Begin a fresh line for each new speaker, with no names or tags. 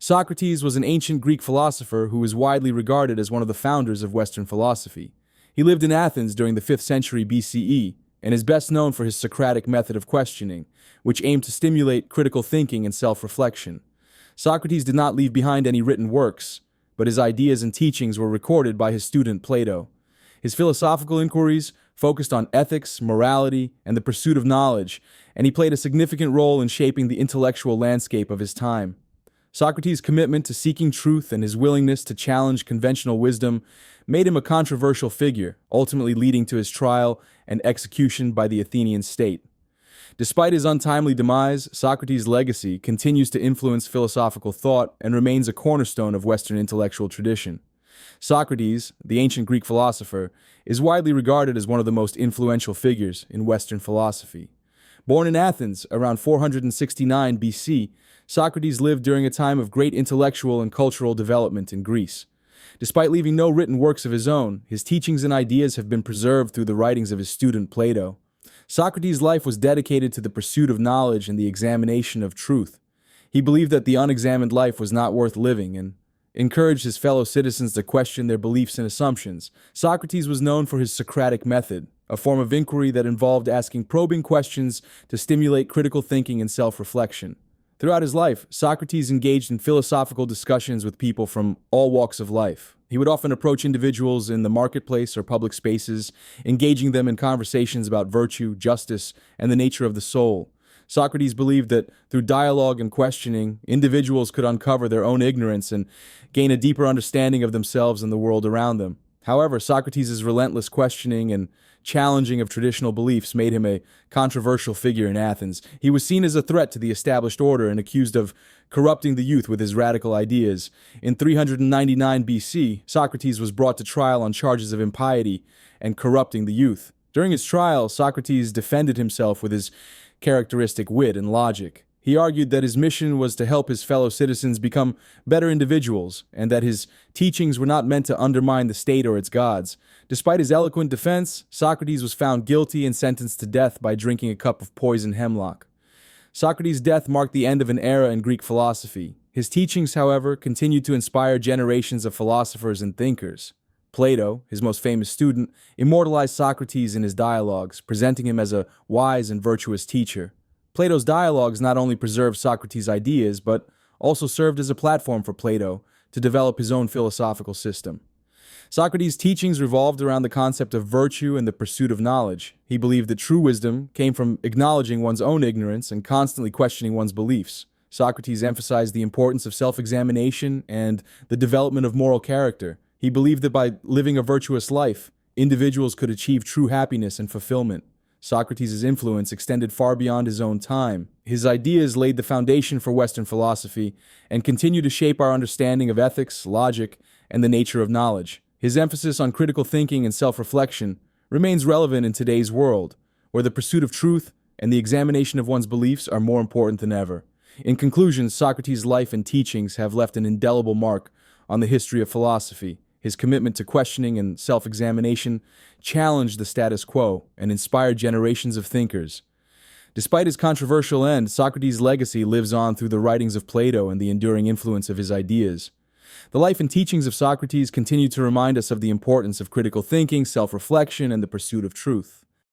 Socrates was an ancient Greek philosopher who is widely regarded as one of the founders of Western philosophy. He lived in Athens during the 5th century BCE and is best known for his Socratic method of questioning, which aimed to stimulate critical thinking and self-reflection. Socrates did not leave behind any written works, but his ideas and teachings were recorded by his student Plato. His philosophical inquiries focused on ethics, morality, and the pursuit of knowledge, and he played a significant role in shaping the intellectual landscape of his time. Socrates' commitment to seeking truth and his willingness to challenge conventional wisdom made him a controversial figure, ultimately leading to his trial and execution by the Athenian state. Despite his untimely demise, Socrates' legacy continues to influence philosophical thought and remains a cornerstone of Western intellectual tradition. Socrates, the ancient Greek philosopher, is widely regarded as one of the most influential figures in Western philosophy. Born in Athens around 469 BC, Socrates lived during a time of great intellectual and cultural development in Greece. Despite leaving no written works of his own, his teachings and ideas have been preserved through the writings of his student Plato. Socrates' life was dedicated to the pursuit of knowledge and the examination of truth. He believed that the unexamined life was not worth living and encouraged his fellow citizens to question their beliefs and assumptions. Socrates was known for his Socratic method, a form of inquiry that involved asking probing questions to stimulate critical thinking and self-reflection. Throughout his life, Socrates engaged in philosophical discussions with people from all walks of life. He would often approach individuals in the marketplace or public spaces, engaging them in conversations about virtue, justice, and the nature of the soul. Socrates believed that through dialogue and questioning, individuals could uncover their own ignorance and gain a deeper understanding of themselves and the world around them. However, Socrates' relentless questioning and challenging of traditional beliefs made him a controversial figure in Athens. He was seen as a threat to the established order and accused of corrupting the youth with his radical ideas. In 399 BC, Socrates was brought to trial on charges of impiety and corrupting the youth. During his trial, Socrates defended himself with his characteristic wit and logic. He argued that his mission was to help his fellow citizens become better individuals, and that his teachings were not meant to undermine the state or its gods. Despite his eloquent defense, Socrates was found guilty and sentenced to death by drinking a cup of poisoned hemlock. Socrates' death marked the end of an era in Greek philosophy. His teachings, however, continued to inspire generations of philosophers and thinkers. Plato, his most famous student, immortalized Socrates in his dialogues, presenting him as a wise and virtuous teacher. Plato's dialogues not only preserved Socrates' ideas, but also served as a platform for Plato to develop his own philosophical system. Socrates' teachings revolved around the concept of virtue and the pursuit of knowledge. He believed that true wisdom came from acknowledging one's own ignorance and constantly questioning one's beliefs. Socrates emphasized the importance of self-examination and the development of moral character. He believed that by living a virtuous life, individuals could achieve true happiness and fulfillment. Socrates' influence extended far beyond his own time. His ideas laid the foundation for Western philosophy and continue to shape our understanding of ethics, logic, and the nature of knowledge. His emphasis on critical thinking and self-reflection remains relevant in today's world, where the pursuit of truth and the examination of one's beliefs are more important than ever. In conclusion, Socrates' life and teachings have left an indelible mark on the history of philosophy. His commitment to questioning and self-examination challenged the status quo and inspired generations of thinkers. Despite his controversial end, Socrates' legacy lives on through the writings of Plato and the enduring influence of his ideas. The life and teachings of Socrates continue to remind us of the importance of critical thinking, self-reflection, and the pursuit of truth.